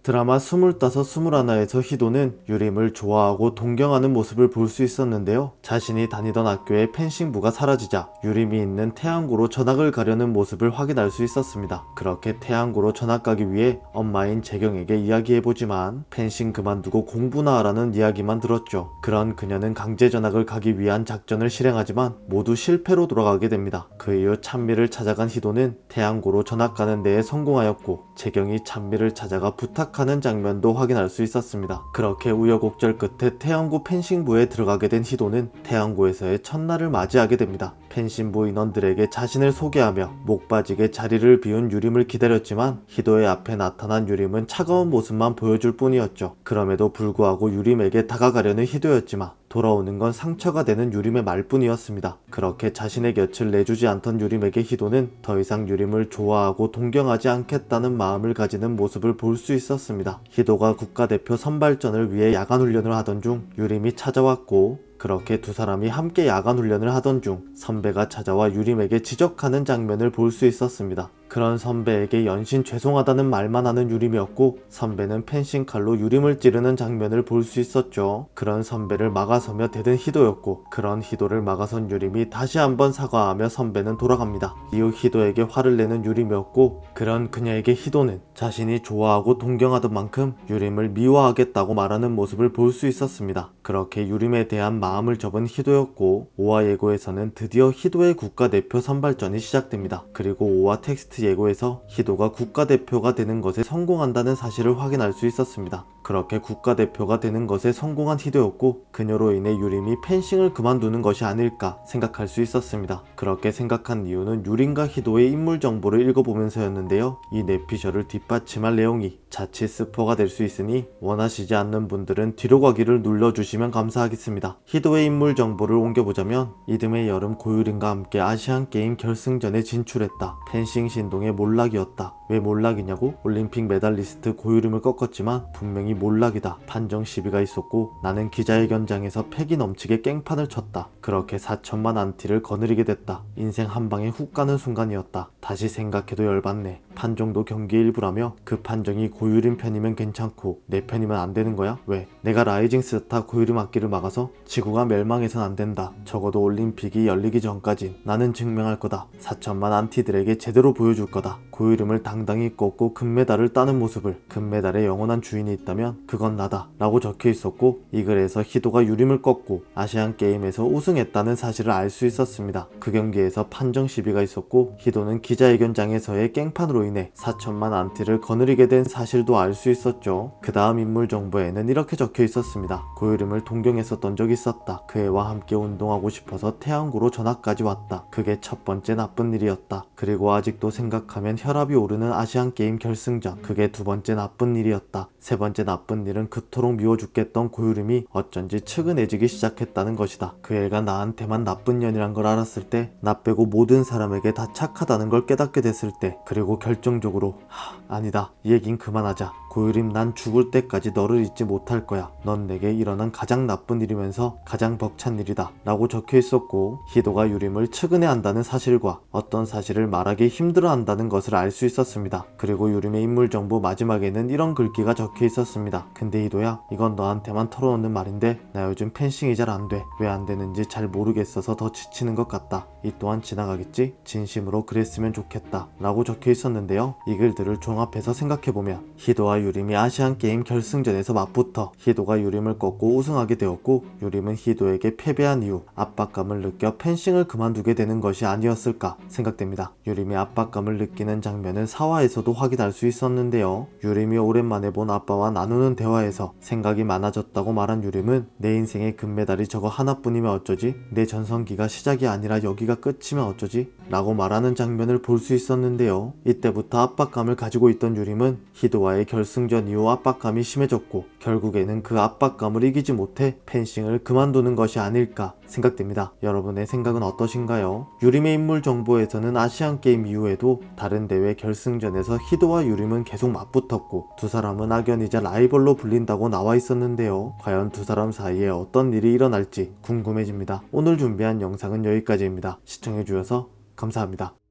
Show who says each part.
Speaker 1: 드라마 25, 21에서 희도는 유림을 좋아하고 동경하는 모습을 볼 수 있었는데요. 자신이 다니던 학교의 펜싱부가 사라지자 유림이 있는 태안고로 전학을 가려는 모습을 확인할 수 있었습니다. 그렇게 태안고로 전학 가기 위해 엄마인 재경에게 이야기해보지만 펜싱 그만두고 공부나 하라는 이야기만 들었죠. 그런 그녀는 강제 전학을 가기 위한 작전을 실행하지만 모두 실패로 돌아가게 됩니다. 그 이후 찬미를 찾아간 희도는 태안고로 전학 가는 데에 성공하였고 재경이 찬미를 찾아가 부탁하는 장면도 확인할 수 있었습니다. 그렇게 우여곡절 끝에 태안고 펜싱부에 들어가게 된 희도는 태안고에서의 첫날을 맞이하게 됩니다. 펜싱부 인원들에게 자신을 소개하며 목 빠지게 자리를 비운 유림을 기다렸지만 희도의 앞에 나타난 유림은 차가운 모습만 보여줄 뿐이었죠. 그럼에도 불구하고 유림에게 다가가려는 희도였지만 돌아오는 건 상처가 되는 유림의 말뿐이었습니다. 그렇게 자신의 곁을 내주지 않던 유림에게 희도는 더 이상 유림을 좋아하고 동경하지 않겠다는 마음을 가지는 모습을 볼 수 있었습니다. 희도가 국가대표 선발전을 위해 야간 훈련을 하던 중 유림이 찾아왔고 그렇게 두 사람이 함께 야간 훈련을 하던 중 선배가 찾아와 유림에게 지적하는 장면을 볼 수 있었습니다. 그런 선배에게 연신 죄송하다는 말만 하는 유림이었고 선배는 펜싱 칼로 유림을 찌르는 장면을 볼 수 있었죠. 그런 선배를 막아서며 대든 희도였고 그런 희도를 막아선 유림이 다시 한번 사과하며 선배는 돌아갑니다. 이후 희도에게 화를 내는 유림이었고 그런 그녀에게 희도는 자신이 좋아하고 동경하던 만큼 유림을 미워하겠다고 말하는 모습을 볼 수 있었습니다. 그렇게 유림에 대한 마음을 접은 희도였고 5화 예고에서는 드디어 희도의 국가대표 선발전이 시작됩니다. 그리고 5화 텍스트 예고에서 희도가 국가대표가 되는 것에 성공한다는 사실을 확인할 수 있었습니다. 그렇게 국가대표가 되는 것에 성공한 희도였고 그녀로 인해 유림이 펜싱을 그만두는 것이 아닐까 생각할 수 있었습니다. 그렇게 생각한 이유는 유림과 희도의 인물 정보를 읽어보면서였는데요. 이 내피셜을 뒷받침할 내용이 자칫 스포가 될 수 있으니 원하시지 않는 분들은 뒤로 가기를 눌러주시면 감사하겠습니다. 희도의 인물 정보를 옮겨보자면 이듬해 여름 고유림과 함께 아시안게임 결승전에 진출했다. 펜싱 신동의 몰락이었다. 왜 몰락이냐고? 올림픽 메달리스트 고유림을 꺾었지만 분명히 몰락이다. 판정 시비가 있었고 나는 기자회견장에서 패기 넘치게 깽판을 쳤다. 그렇게 4천만 안티를 거느리게 됐다. 인생 한 방에 훅 가는 순간이었다. 다시 생각해도 열받네. 판정도 경기 일부라며 그 판정이 고유림 편이면 괜찮고 내 편이면 안 되는 거야? 왜? 내가 라이징 스타 고유림 악기를 막아서 지구가 멸망해선 안 된다. 적어도 올림픽이 열리기 전까진 나는 증명할 거다. 4천만 안티들에게 제대로 보여줄 거다. 고유림을 당당히 꺾고 금메달을 따는 모습을 금메달의 영원한 주인이 있다면 그건 나다 라고 적혀 있었고 이 글에서 희도가 유림을 꺾고 아시안게임에서 우승했다는 사실을 알 수 있었습니다. 그 경기에서 판정 시비가 있었고 희도는 기자회견장에서의 깽판으로 인해 4천만 안티를 거느리게 된 사실도 알 수 있었죠. 그 다음 인물 정보에는 이렇게 적혀 있었습니다. 고유림을 동경했었던 적이 있었다. 그 애와 함께 운동하고 싶어서 태안고로 전학까지 왔다. 그게 첫 번째 나쁜 일이었다. 그리고 아직도 생각하면 혈압이 오르는 아시안게임 결승전, 그게 두 번째 나쁜 일이었다. 세 번째 나쁜 일은 그토록 미워 죽겠던 고유림이 어쩐지 측은해지기 시작했다는 것이다. 그 애가 나한테만 나쁜 년이란 걸 알았을 때, 나 빼고 모든 사람에게 다 착하다는 걸 깨닫게 됐을 때, 그리고 결정적으로 아니다, 이 얘긴 그만하자. 고유림, 난 죽을 때까지 너를 잊지 못할 거야. 넌 내게 일어난 가장 나쁜 일이면서 가장 벅찬 일이다 라고 적혀 있었고 희도가 유림을 측은해한다는 사실과 어떤 사실을 말하기 힘들어한다는 것을 알 수 있었습니다. 그리고 유림의 인물 정보 마지막에는 이런 글귀가 적혀 있었습니다. 근데 희도야, 이건 너한테만 털어놓는 말인데 나 요즘 펜싱이 잘 안 돼. 왜 안 되는지 잘 모르겠어서 더 지치는 것 같다. 이 또한 지나가겠지? 진심으로 그랬으면 좋겠다 라고 적혀 있었는데요. 이 글들을 종합해서 생각해보면 희도와 유림이 아시안게임 결승전에서 맞붙어 희도가 유림을 꺾고 우승하게 되었고 유림은 희도에게 패배한 이후 압박감을 느껴 펜싱을 그만두게 되는 것이 아니었을까 생각됩니다. 유림이 압박감을 느끼는 장면은 4화에서도 확인할 수 있었는데요. 유림이 오랜만에 본 아빠와 나누는 대화에서 생각이 많아졌다고 말한 유림은 내 인생의 금메달이 저거 하나뿐이면 어쩌지? 내 전성기가 시작이 아니라 여기가 끝이면 어쩌지? 라고 말하는 장면을 볼 수 있었는데요. 이때부터 압박감을 가지고 있던 유림은 희도와의 결승전 이후 압박감이 심해졌고 결국에는 그 압박감을 이기지 못해 펜싱을 그만두는 것이 아닐까 생각됩니다. 여러분의 생각은 어떠신가요? 유림의 인물 정보에서는 아시안게임 이후에도 다른 대회 결승전에서 희도와 유림은 계속 맞붙었고 두 사람은 악연이자 라이벌로 불린다고 나와 있었는데요. 과연 두 사람 사이에 어떤 일이 일어날지 궁금해집니다. 오늘 준비한 영상은 여기까지입니다. 시청해주셔서 감사합니다.